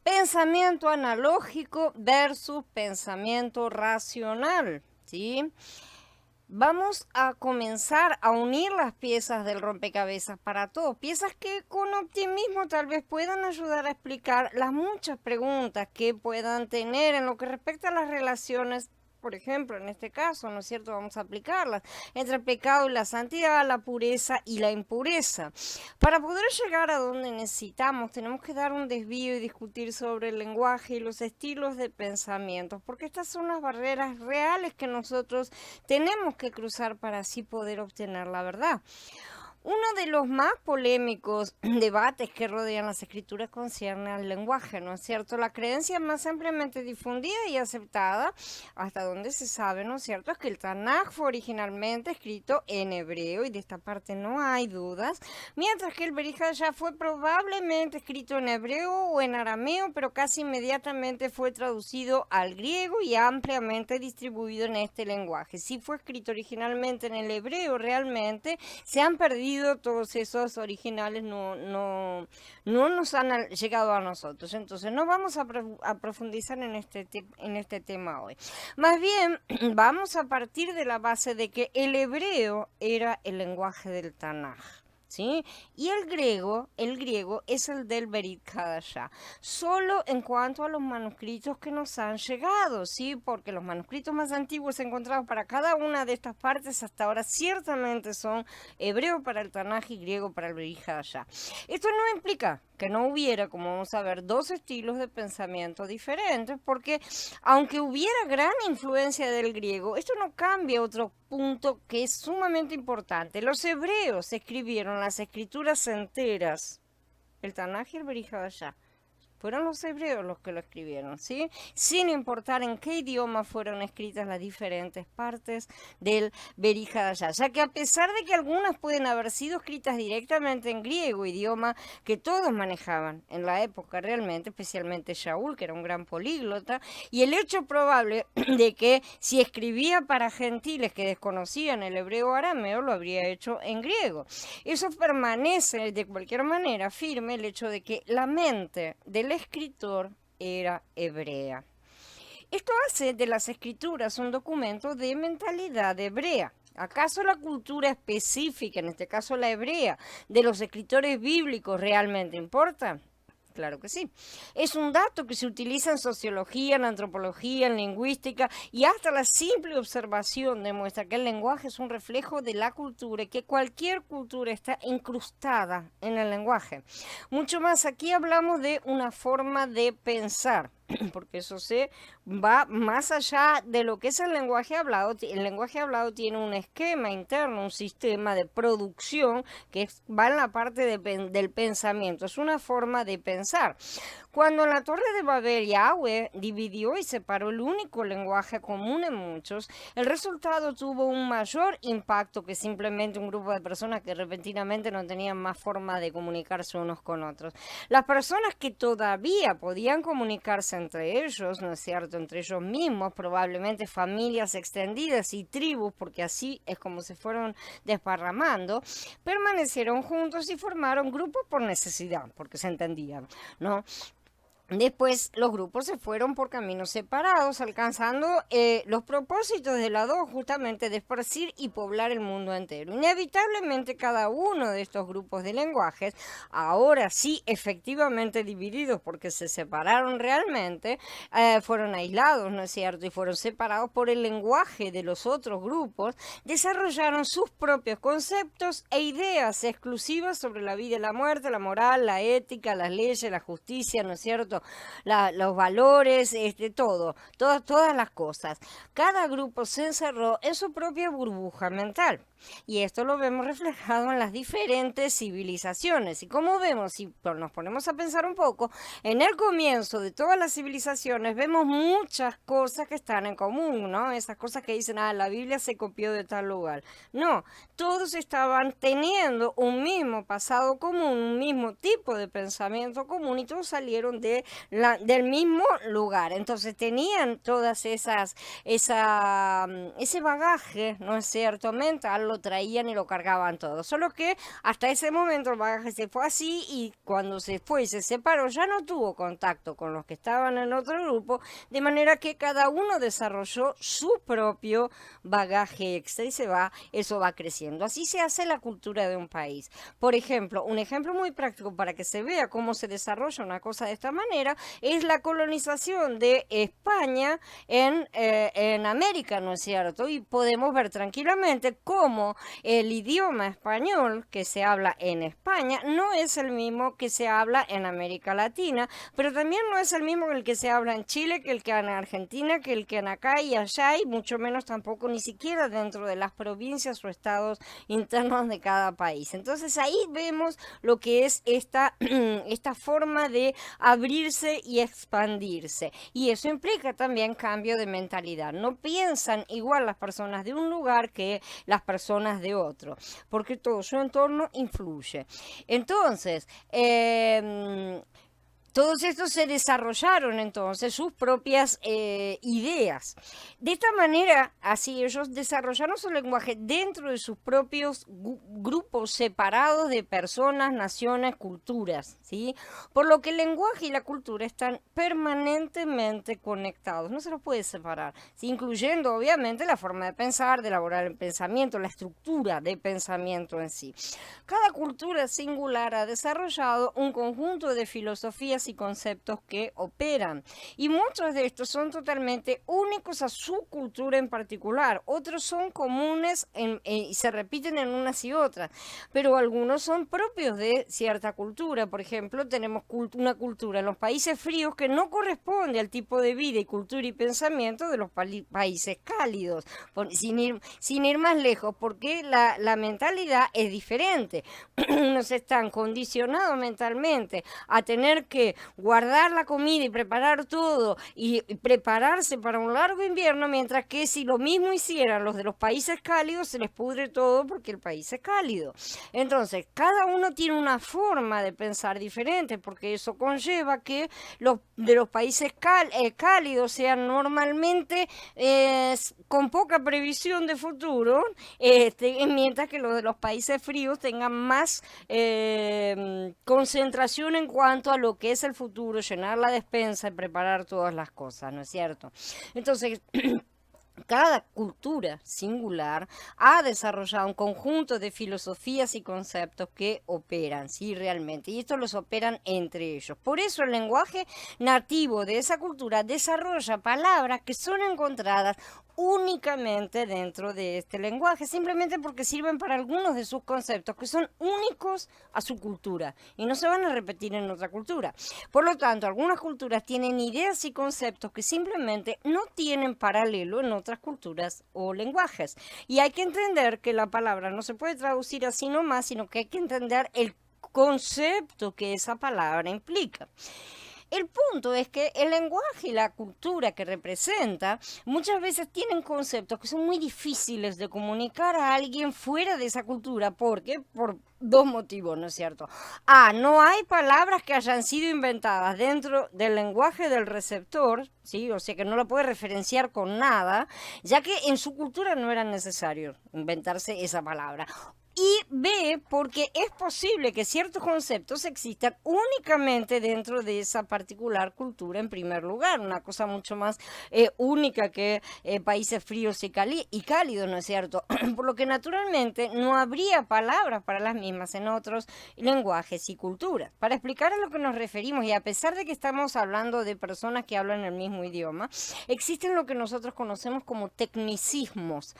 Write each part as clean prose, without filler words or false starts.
Pensamiento analógico versus pensamiento racional, ¿sí? Vamos a comenzar a unir las piezas del rompecabezas para todos, piezas que con optimismo tal vez puedan ayudar a explicar las muchas preguntas que puedan tener en lo que respecta a las relaciones. Por ejemplo, en este caso, ¿no es cierto? Vamos a aplicarlas entre el pecado y la santidad, la pureza y la impureza. Para poder llegar a donde necesitamos, tenemos que dar un desvío y discutir sobre el lenguaje y los estilos de pensamiento, porque estas son las barreras reales que nosotros tenemos que cruzar para así poder obtener la verdad. Uno de los más polémicos debates que rodean las escrituras concierne al lenguaje, ¿no es cierto? La creencia más ampliamente difundida y aceptada, hasta donde se sabe, ¿no es cierto?, es que el Tanaj fue originalmente escrito en hebreo, y de esta parte no hay dudas, mientras que el Berihaya fue probablemente escrito en hebreo o en arameo, pero casi inmediatamente fue traducido al griego y ampliamente distribuido en este lenguaje. Si fue escrito originalmente en el hebreo, realmente se han perdido todos esos originales, no nos han llegado a nosotros. Entonces no vamos a profundizar en este tema hoy. Más bien vamos a partir de la base de que el hebreo era el lenguaje del Tanaj, ¿sí? Y el griego es el del Berit Hadashah, solo en cuanto a los manuscritos que nos han llegado, ¿sí? Porque los manuscritos más antiguos encontrados para cada una de estas partes hasta ahora ciertamente son hebreo para el Tanaj y griego para el Berit Hadashah. Esto no implica que no hubiera, como vamos a ver, dos estilos de pensamiento diferentes, porque aunque hubiera gran influencia del griego, esto no cambia otro punto que es sumamente importante. Los hebreos escribieron las escrituras enteras, el Tanaj y el Berit Hadashah. Fueron los hebreos los que lo escribieron, ¿sí? Sin importar en qué idioma fueron escritas las diferentes partes del Berit Hadashah, ya que a pesar de que algunas pueden haber sido escritas directamente en griego, idioma que todos manejaban en la época realmente, especialmente Shaul, que era un gran políglota, y el hecho probable de que si escribía para gentiles que desconocían el hebreo arameo, lo habría hecho en griego. Eso permanece de cualquier manera firme el hecho de que la mente del escritor era hebrea. Esto hace de las escrituras un documento de mentalidad hebrea. ¿Acaso la cultura específica, en este caso la hebrea, de los escritores bíblicos realmente importa? Claro que sí. Es un dato que se utiliza en sociología, en antropología, en lingüística, y hasta la simple observación demuestra que el lenguaje es un reflejo de la cultura y que cualquier cultura está incrustada en el lenguaje. Mucho más, aquí hablamos de una forma de pensar, porque eso se va más allá de lo que es el lenguaje hablado. El lenguaje hablado tiene un esquema interno, un sistema de producción que va en la parte del pensamiento. Es una forma de pensar. Cuando en la Torre de Babel Yahweh dividió y separó el único lenguaje común en muchos, el resultado tuvo un mayor impacto que simplemente un grupo de personas que repentinamente no tenían más forma de comunicarse unos con otros. Las personas que todavía podían comunicarse entre ellos, ¿no es cierto?, entre ellos mismos, probablemente familias extendidas y tribus, porque así es como se fueron desparramando, permanecieron juntos y formaron grupos por necesidad, porque se entendían, ¿no? Después los grupos se fueron por caminos separados, alcanzando los propósitos de la dos, justamente de esparcir y poblar el mundo entero. Inevitablemente cada uno de estos grupos de lenguajes, ahora sí efectivamente divididos porque se separaron realmente, fueron aislados, ¿no es cierto? Y fueron separados por el lenguaje de los otros grupos, desarrollaron sus propios conceptos e ideas exclusivas sobre la vida y la muerte, la moral, la ética, las leyes, la justicia, ¿no es cierto?, los valores, todas las cosas. Cada grupo se encerró en su propia burbuja mental. Y esto lo vemos reflejado en las diferentes civilizaciones. Y como vemos, si nos ponemos a pensar un poco, en el comienzo de todas las civilizaciones vemos muchas cosas que están en común, ¿no? Esas cosas que dicen, la Biblia se copió de tal lugar. No, todos estaban teniendo un mismo pasado común, un mismo tipo de pensamiento común, y todos salieron del mismo lugar. Entonces tenían todas ese bagaje, ¿no es cierto?, mental, lo traían y lo cargaban todo. Solo que hasta ese momento el bagaje se fue así y cuando se fue y se separó ya no tuvo contacto con los que estaban en otro grupo, de manera que cada uno desarrolló su propio bagaje extra y eso va creciendo. Así se hace la cultura de un país. Por ejemplo, un ejemplo muy práctico para que se vea cómo se desarrolla una cosa de esta manera es la colonización de España en América, ¿no es cierto? Y podemos ver tranquilamente cómo el idioma español que se habla en España no es el mismo que se habla en América Latina, pero también no es el mismo que el que se habla en Chile, que el que en Argentina, que el que en acá y allá, y mucho menos tampoco ni siquiera dentro de las provincias o estados internos de cada país. Entonces ahí vemos lo que es esta forma de abrirse y expandirse. Y eso implica también cambio de mentalidad. No piensan igual las personas de un lugar que las personas de otro, porque todo su entorno influye. Entonces, todos estos se desarrollaron entonces sus propias ideas. De esta manera, así ellos desarrollaron su lenguaje dentro de sus propios grupos separados de personas, naciones, culturas, ¿sí? Por lo que el lenguaje y la cultura están permanentemente conectados, no se los puede separar, ¿sí? Incluyendo obviamente la forma de pensar, de elaborar el pensamiento, la estructura de pensamiento en sí. Cada cultura singular ha desarrollado un conjunto de filosofías y conceptos que operan. Y muchos de estos son totalmente únicos a su cultura en particular. Otros son comunes y se repiten en unas y otras. Pero algunos son propios de cierta cultura. Por ejemplo, tenemos una cultura en los países fríos que no corresponde al tipo de vida y cultura y pensamiento de los países cálidos. Sin ir más lejos, porque la mentalidad es diferente. Unos están condicionados mentalmente a tener que guardar la comida y preparar todo y prepararse para un largo invierno, mientras que si lo mismo hicieran los de los países cálidos, se les pudre todo porque el país es cálido. Entonces, cada uno tiene una forma de pensar diferente, porque eso conlleva que los de los países cálidos sean normalmente con poca previsión de futuro, mientras que los de los países fríos tengan más concentración en cuanto a lo que es el futuro, llenar la despensa y preparar todas las cosas, ¿no es cierto? Entonces, cada cultura singular ha desarrollado un conjunto de filosofías y conceptos que operan, sí, realmente, y estos los operan entre ellos. Por eso el lenguaje nativo de esa cultura desarrolla palabras que son encontradas únicamente dentro de este lenguaje, simplemente porque sirven para algunos de sus conceptos que son únicos a su cultura y no se van a repetir en otra cultura. Por lo tanto, algunas culturas tienen ideas y conceptos que simplemente no tienen paralelo en otras culturas o lenguajes. Y hay que entender que la palabra no se puede traducir así nomás, sino que hay que entender el concepto que esa palabra implica. El punto es que el lenguaje y la cultura que representa muchas veces tienen conceptos que son muy difíciles de comunicar a alguien fuera de esa cultura. ¿Por qué? Por dos motivos, ¿no es cierto? No hay palabras que hayan sido inventadas dentro del lenguaje del receptor, ¿sí? O sea que no lo puede referenciar con nada, ya que en su cultura no era necesario inventarse esa palabra. Y B, porque es posible que ciertos conceptos existan únicamente dentro de esa particular cultura en primer lugar, una cosa mucho más única que países fríos y cálidos, ¿no es cierto? Por lo que naturalmente no habría palabras para las mismas en otros lenguajes y culturas. Para explicar a lo que nos referimos, y a pesar de que estamos hablando de personas que hablan el mismo idioma, existen lo que nosotros conocemos como tecnicismos.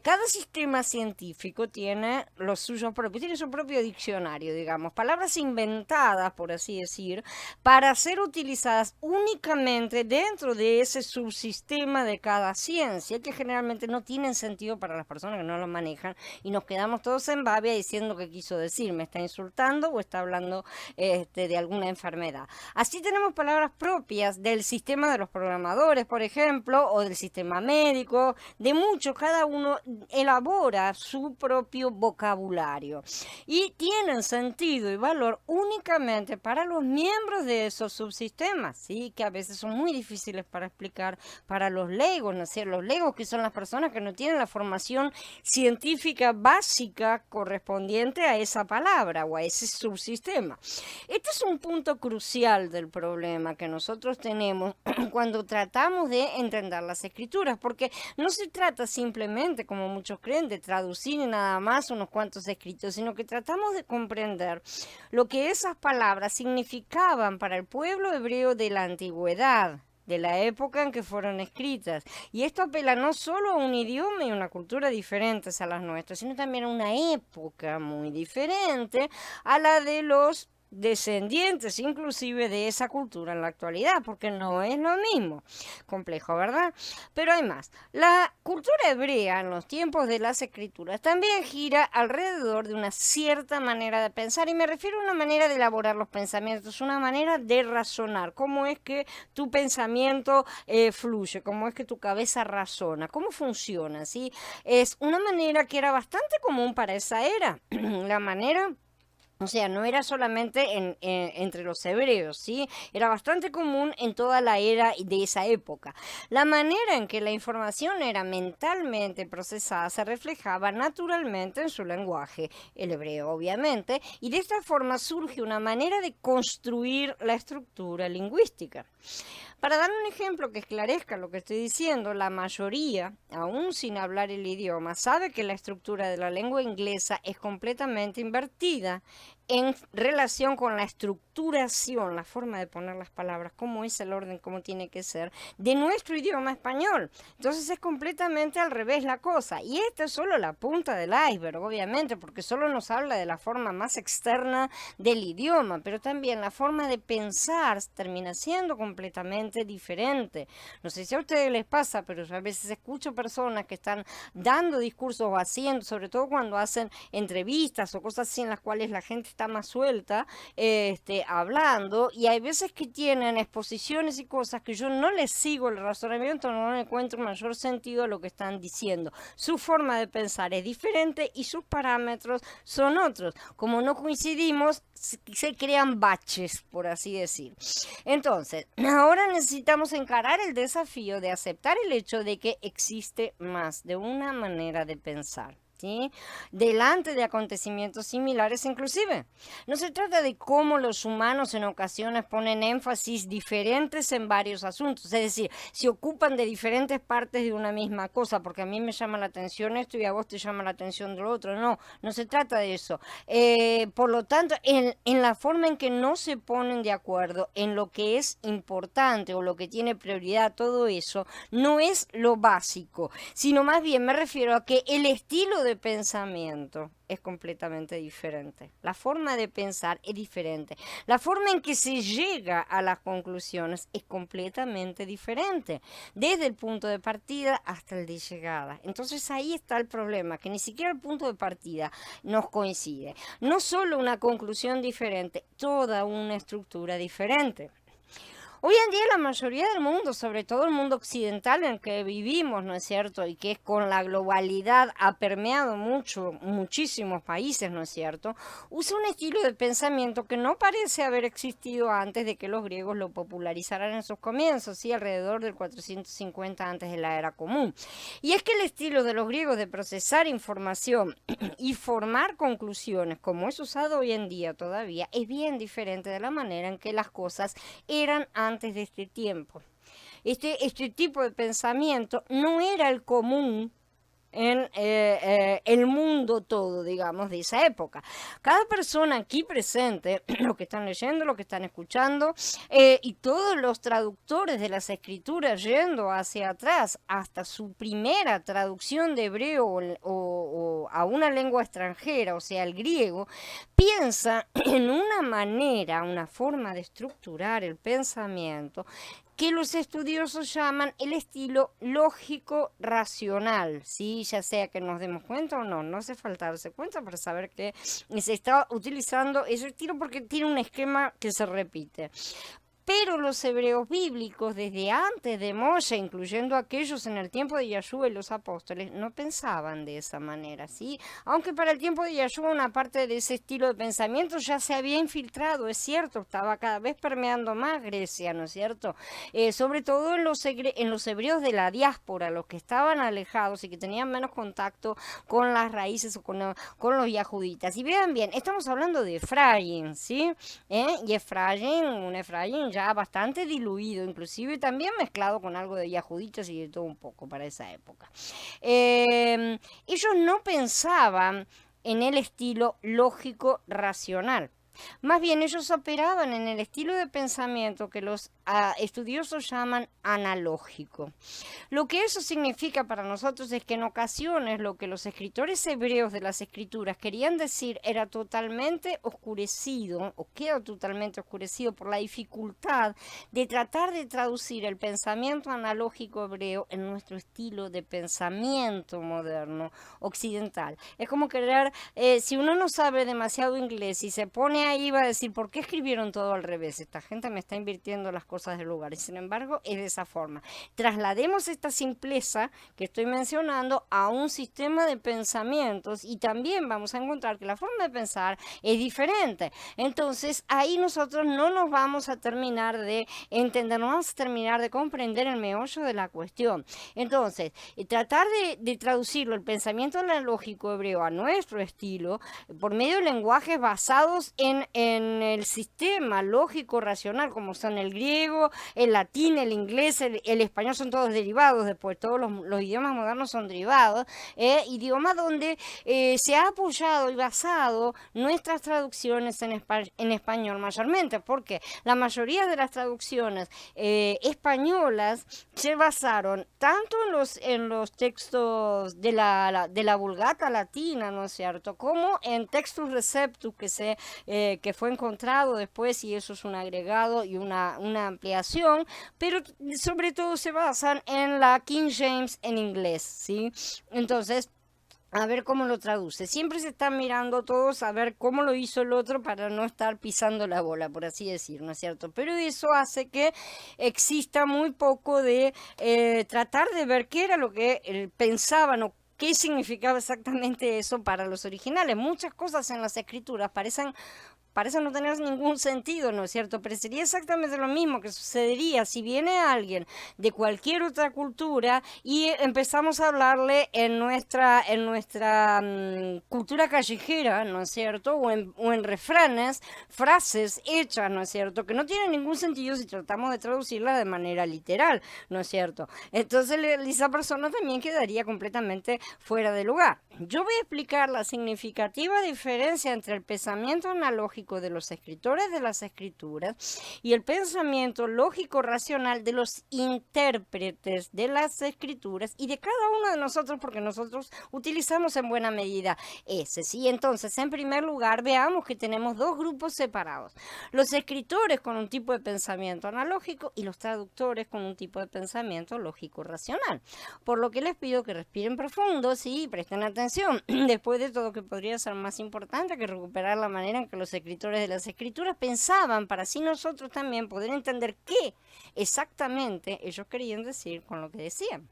Cada sistema científico tiene los suyos propios, tiene su propio diccionario, digamos, palabras inventadas, por así decir, para ser utilizadas únicamente dentro de ese subsistema de cada ciencia, que generalmente no tienen sentido para las personas que no lo manejan, y nos quedamos todos en babia diciendo qué quiso decir, me está insultando o está hablando de alguna enfermedad. Así tenemos palabras propias del sistema de los programadores, por ejemplo, o del sistema médico, de muchos, cada uno elabora su propio vocabulario vocabulario y tienen sentido y valor únicamente para los miembros de esos subsistemas, ¿sí? Que a veces son muy difíciles para explicar para los legos, ¿no es cierto? Los legos, que son las personas que no tienen la formación científica básica correspondiente a esa palabra o a ese subsistema. Este es un punto crucial del problema que nosotros tenemos cuando tratamos de entender las escrituras, porque no se trata simplemente, como muchos creen, de traducir nada más unos cuantos escritos, sino que tratamos de comprender lo que esas palabras significaban para el pueblo hebreo de la antigüedad, de la época en que fueron escritas. Y esto apela no solo a un idioma y una cultura diferentes a las nuestras, sino también a una época muy diferente a la de los descendientes inclusive de esa cultura en la actualidad, porque no es lo mismo. Complejo, ¿verdad? Pero hay más. La cultura hebrea en los tiempos de las escrituras también gira alrededor de una cierta manera de pensar, y me refiero a una manera de elaborar los pensamientos, una manera de razonar, cómo es que tu pensamiento fluye, cómo es que tu cabeza razona, cómo funciona, ¿sí? Es una manera que era bastante común para esa era, la manera... O sea, no era solamente entre los hebreos, ¿sí? Era bastante común en toda la era de esa época. La manera en que la información era mentalmente procesada se reflejaba naturalmente en su lenguaje, el hebreo obviamente, y de esta forma surge una manera de construir la estructura lingüística. Para dar un ejemplo que esclarezca lo que estoy diciendo, la mayoría, aún sin hablar el idioma, sabe que la estructura de la lengua inglesa es completamente invertida en relación con la estructuración, la forma de poner las palabras, cómo es el orden, cómo tiene que ser, de nuestro idioma español. Entonces es completamente al revés la cosa. Y esta es solo la punta del iceberg, obviamente, porque solo nos habla de la forma más externa del idioma, pero también la forma de pensar termina siendo completamente diferente. No sé si a ustedes les pasa, pero yo a veces escucho personas que están dando discursos o haciendo, sobre todo cuando hacen entrevistas o cosas así en las cuales la gente está más suelta, hablando, y hay veces que tienen exposiciones y cosas que yo no les sigo el razonamiento, no le encuentro mayor sentido a lo que están diciendo. Su forma de pensar es diferente y sus parámetros son otros. Como no coincidimos, se crean baches, por así decir. Entonces, ahora necesitamos encarar el desafío de aceptar el hecho de que existe más de una manera de pensar, ¿sí? Delante de acontecimientos similares inclusive. No se trata de cómo los humanos en ocasiones ponen énfasis diferentes en varios asuntos, es decir, se ocupan de diferentes partes de una misma cosa, porque a mí me llama la atención esto y a vos te llama la atención de lo otro. No, no se trata de eso. Por lo tanto, en la forma en que no se ponen de acuerdo en lo que es importante o lo que tiene prioridad, todo eso no es lo básico, sino más bien me refiero a que el estilo de pensamiento es completamente diferente. La forma de pensar es diferente. La forma en que se llega a las conclusiones es completamente diferente, desde el punto de partida hasta el de llegada. Entonces ahí está el problema, que ni siquiera el punto de partida nos coincide. No solo una conclusión diferente, toda una estructura diferente. Hoy en día la mayoría del mundo, sobre todo el mundo occidental en el que vivimos, ¿no es cierto? Y que es con la globalidad ha permeado muchísimos países, ¿no es cierto? Usa un estilo de pensamiento que no parece haber existido antes de que los griegos lo popularizaran en sus comienzos, ¿sí? Alrededor del 450 antes de la era común. Y es que el estilo de los griegos de procesar información y formar conclusiones, como es usado hoy en día todavía, es bien diferente de la manera en que las cosas eran antes de este tiempo. Este tipo de pensamiento no era el común en el mundo todo, digamos, de esa época. Cada persona aquí presente, lo que están leyendo, lo que están escuchando, y todos los traductores de las escrituras yendo hacia atrás hasta su primera traducción de hebreo o a una lengua extranjera, o sea, el griego, piensa en una manera, una forma de estructurar el pensamiento que los estudiosos llaman el estilo lógico-racional, ¿sí? Ya sea que nos demos cuenta o no, no hace falta darse cuenta para saber que se está utilizando ese estilo porque tiene un esquema que se repite. Pero los hebreos bíblicos, desde antes de Moshe, incluyendo aquellos en el tiempo de Yahshua y los apóstoles, no pensaban de esa manera, ¿sí? Aunque para el tiempo de Yahshua una parte de ese estilo de pensamiento ya se había infiltrado, es cierto, estaba cada vez permeando más Grecia, ¿no es cierto? Sobre todo en los hebreos de la diáspora, los que estaban alejados y que tenían menos contacto con las raíces o con los yahuditas. Y vean bien, estamos hablando de Efraín, ¿sí? Y Efraín, un Efraín ya bastante diluido, inclusive también mezclado con algo de yahuditas y de todo un poco para esa época. Ellos no pensaban en el estilo lógico racional. Más bien ellos operaban en el estilo de pensamiento que los estudiosos llaman analógico. Lo que eso significa para nosotros es que en ocasiones lo que los escritores hebreos de las escrituras querían decir era totalmente oscurecido o queda totalmente oscurecido por la dificultad de tratar de traducir el pensamiento analógico hebreo en nuestro estilo de pensamiento moderno occidental. Es como querer, si uno no sabe demasiado inglés y se pone ahí va a decir, ¿por qué escribieron todo al revés? Esta gente me está invirtiendo las cosas del lugar. Y sin embargo, es de esa forma. Traslademos esta simpleza que estoy mencionando a un sistema de pensamientos y también vamos a encontrar que la forma de pensar es diferente. Entonces, ahí nosotros no nos vamos a terminar de entender, no vamos a terminar de comprender el meollo de la cuestión. Entonces, tratar de traducirlo, el pensamiento analógico hebreo a nuestro estilo, por medio de lenguajes basados en el sistema lógico racional, como son el griego, el latín, el inglés, el español, son todos derivados, después todos los idiomas modernos son derivados, idiomas donde se ha apoyado y basado nuestras traducciones en español mayormente, porque la mayoría de las traducciones españolas se basaron tanto en los textos de la Vulgata latina, ¿no es cierto?, como en Textus Receptus que fue encontrado después, y eso es un agregado y una ampliación, pero sobre todo se basan en la King James en inglés, ¿sí? Entonces, a ver cómo lo traduce. Siempre se están mirando todos a ver cómo lo hizo el otro para no estar pisando la bola, por así decir, ¿no es cierto? Pero eso hace que exista muy poco de tratar de ver qué era lo que pensaban o qué significaba exactamente eso para los originales. Muchas cosas en las escrituras parece no tener ningún sentido, ¿no es cierto? Pero sería exactamente lo mismo que sucedería si viene alguien de cualquier otra cultura y empezamos a hablarle en nuestra cultura callejera, ¿no es cierto? O en refranes, frases hechas, ¿no es cierto? Que no tienen ningún sentido si tratamos de traducirla de manera literal, ¿no es cierto? Entonces esa persona también quedaría completamente fuera de lugar. Yo voy a explicar la significativa diferencia entre el pensamiento analógico de los escritores de las escrituras y el pensamiento lógico racional de los intérpretes de las escrituras y de cada uno de nosotros, porque nosotros utilizamos en buena medida ese, ¿sí? Entonces, en primer lugar, veamos que tenemos dos grupos separados: los escritores con un tipo de pensamiento analógico y los traductores con un tipo de pensamiento lógico racional. Por lo que les pido que respiren profundo, sí, presten atención. Después de todo, que podría ser más importante que recuperar la manera en que los escritores de las escrituras pensaban, para así nosotros también poder entender qué exactamente ellos querían decir con lo que decían.